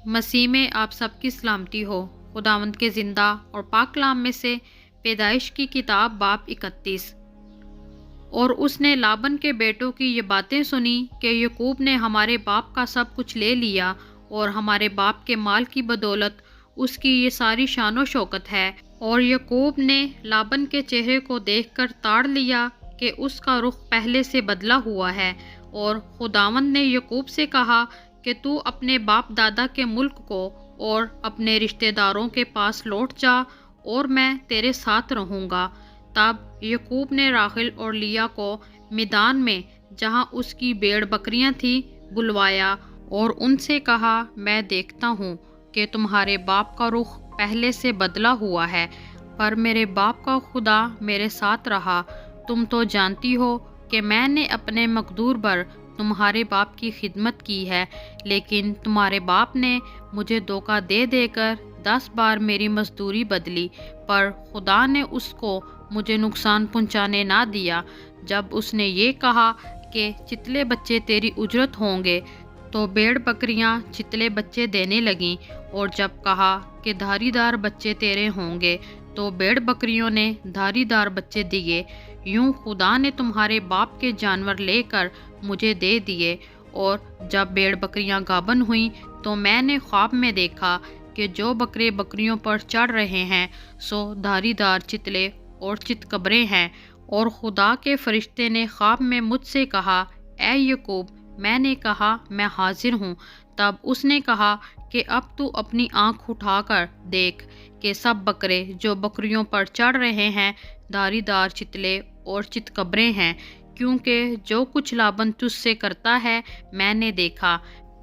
مسیح میں آپ سب کی سلامتی ہو۔ خداوند کے زندہ اور پاک کلام میں سے پیدائش کی کتاب باب 31۔ اور اس نے لابن کے بیٹوں کی یہ باتیں سنی کہ یعقوب نے ہمارے باپ کا سب کچھ لے لیا اور ہمارے باپ کے مال کی بدولت اس کی یہ ساری شان و شوکت ہے۔ اور یعقوب نے لابن کے چہرے کو دیکھ کر تاڑ لیا کہ اس کا رخ پہلے سے بدلا ہوا ہے، اور خداوند نے یعقوب سے کہا کہ تو اپنے باپ دادا کے ملک کو اور اپنے رشتہ داروں کے پاس لوٹ جا، اور میں تیرے ساتھ رہوں گا۔ تب یعقوب نے راحل اور لیا کو میدان میں جہاں اس کی بھیڑ بکریاں تھیں بلوایا اور ان سے کہا، میں دیکھتا ہوں کہ تمہارے باپ کا رخ پہلے سے بدلا ہوا ہے، پر میرے باپ کا خدا میرے ساتھ رہا۔ تم تو جانتی ہو کہ میں نے اپنے مقدور بھر تمہارے باپ کی خدمت کی ہے، لیکن تمہارے باپ نے مجھے دھوکہ دے دے کر 10 بار میری مزدوری بدلی، پر خدا نے اس کو مجھے نقصان پہنچانے نہ دیا۔ جب اس نے یہ کہا کہ چتلے بچے تیری اجرت ہوں گے، تو بھیڑ بکریاں چتلے بچے دینے لگیں، اور جب کہا کہ دھاری دار بچے تیرے ہوں گے، تو بھیڑ بکریوں نے دھاری دار بچے دیے۔ یوں خدا نے تمہارے باپ کے جانور لے کر مجھے دے دیے۔ اور جب بھیڑ بکریاں گابن ہوئیں تو میں نے خواب میں دیکھا کہ جو بکرے بکریوں پر چڑھ رہے ہیں سو دھاری دار چتلے اور چتکبرے ہیں۔ اور خدا کے فرشتے نے خواب میں مجھ سے کہا، اے یعقوب۔ میں نے کہا، میں حاضر ہوں۔ تب اس نے کہا کہ اب تو اپنی آنکھ اٹھا کر دیکھ کہ سب بکرے جو بکریوں پر چڑھ رہے ہیں دھاری دار چتلے اور چتکبرے ہیں، کیونکہ جو کچھ لابن تجھ سے کرتا ہے میں نے دیکھا۔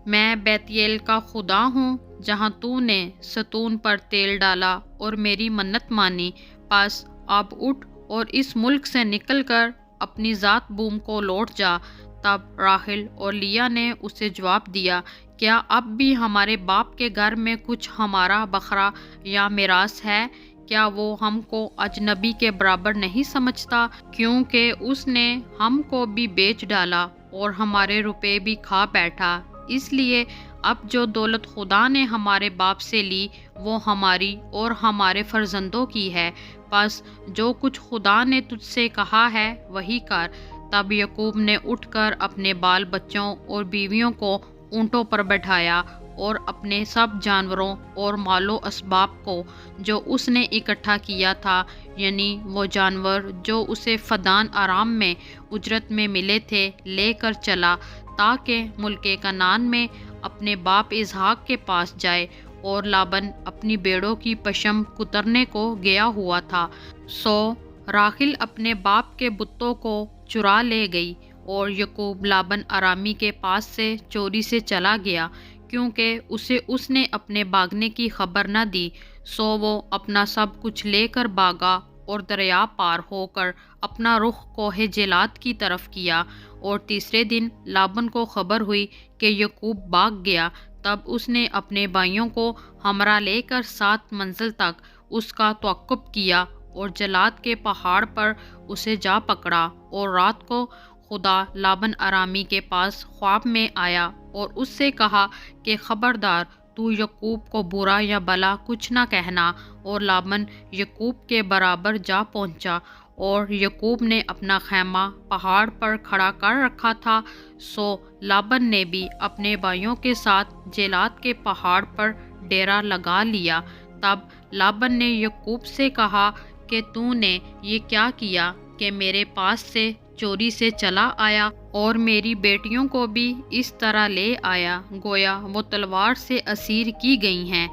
میں بیتیل کا خدا ہوں جہاں تو نے ستون پر تیل ڈالا اور میری منت مانی۔ پس اب اٹھ اور اس ملک سے نکل کر اپنی ذات بوم کو لوٹ جا۔ تب راحل اور لیا نے اسے جواب دیا، کیا اب بھی ہمارے باپ کے گھر میں کچھ ہمارا بکرا یا میراث ہے؟ کیا وہ ہم کو اجنبی کے برابر نہیں سمجھتا؟ کیونکہ اس نے ہم کو بھی بیچ ڈالا اور ہمارے روپے بھی کھا بیٹھا۔ اس لیے اب جو دولت خدا نے ہمارے باپ سے لی وہ ہماری اور ہمارے فرزندوں کی ہے۔ بس جو کچھ خدا نے تجھ سے کہا ہے وہی کر۔ تب یعقوب نے اٹھ کر اپنے بال بچوں اور بیویوں کو اونٹوں پر بٹھایا، اور اپنے سب جانوروں اور مال و اسباب کو جو اس نے اکٹھا کیا تھا، یعنی وہ جانور جو اسے فدان آرام میں اجرت میں ملے تھے، لے کر چلا، تاکہ ملک کنعان میں اپنے باپ اسحاق کے پاس جائے۔ اور لابن اپنی بھیڑوں کی پشم کترنے کو گیا ہوا تھا، سو راحل اپنے باپ کے بتوں کو چرا لے گئی، اور یعقوب لابن آرامی کے پاس سے چوری سے چلا گیا، کیونکہ اسے اس نے اپنے بھاگنے کی خبر نہ دی۔ سو وہ اپنا سب کچھ لے کر بھاگا اور دریا پار ہو کر اپنا رخ کوہ جیلات کی طرف کیا۔ اور تیسرے دن لابن کو خبر ہوئی کہ یعقوب بھاگ گیا۔ تب اس نے اپنے بھائیوں کو ہمراہ لے کر 7 منزل تک اس کا تعقب کیا، اور جلاد کے پہاڑ پر اسے جا پکڑا۔ اور رات کو خدا لابن آرامی کے پاس خواب میں آیا اور اس سے کہا کہ خبردار، تو یعقوب کو برا یا بھلا کچھ نہ کہنا۔ اور لابن یعقوب کے برابر جا پہنچا، اور یعقوب نے اپنا خیمہ پہاڑ پر کھڑا کر رکھا تھا، سو لابن نے بھی اپنے بھائیوں کے ساتھ جیلات کے پہاڑ پر ڈیرا لگا لیا۔ تب لابن نے یعقوب سے کہا کہ تو نے یہ کیا کیا کہ میرے پاس سے چوری سے چلا آیا اور میری بیٹیوں کو بھی اس طرح لے آیا، گویا وہ تلوار سے اسیر کی گئی ہیں؟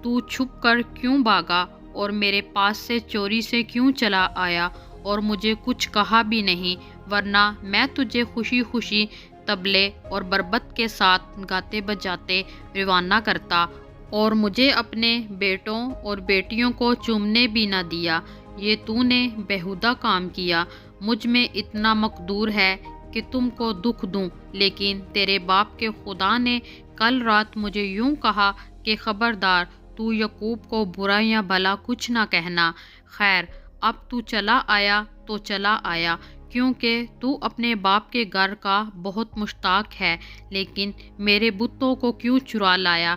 تو چھپ کر کیوں بھاگا اور میرے پاس سے چوری سے کیوں چلا آیا اور مجھے کچھ کہا بھی نہیں؟ ورنہ میں تجھے خوشی خوشی طبلے اور بربط کے ساتھ گاتے بجاتے روانہ کرتا، اور مجھے اپنے بیٹوں اور بیٹیوں کو چومنے بھی نہ دیا۔ یہ تو نے بیہودہ کام کیا۔ مجھ میں اتنا مقدور ہے کہ تم کو دکھ دوں، لیکن تیرے باپ کے خدا نے کل رات مجھے یوں کہا کہ خبردار، تو یعقوب کو برا یا بھلا کچھ نہ کہنا۔ خیر، اب تو چلا آیا تو چلا آیا، کیونکہ تو اپنے باپ کے گھر کا بہت مشتاق ہے، لیکن میرے بتوں کو کیوں چرا لایا؟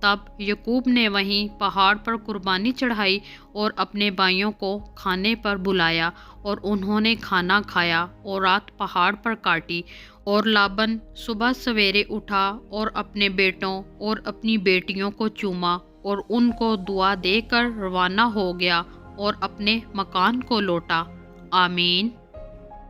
تب یعقوب نے وہیں پہاڑ پر قربانی چڑھائی اور اپنے بھائیوں کو کھانے پر بلایا، اور انہوں نے کھانا کھایا اور رات پہاڑ پر کاٹی۔ اور لابن صبح سویرے اٹھا اور اپنے بیٹوں اور اپنی بیٹیوں کو چوما اور ان کو دعا دے کر روانہ ہو گیا اور اپنے مکان کو لوٹا۔ آمین۔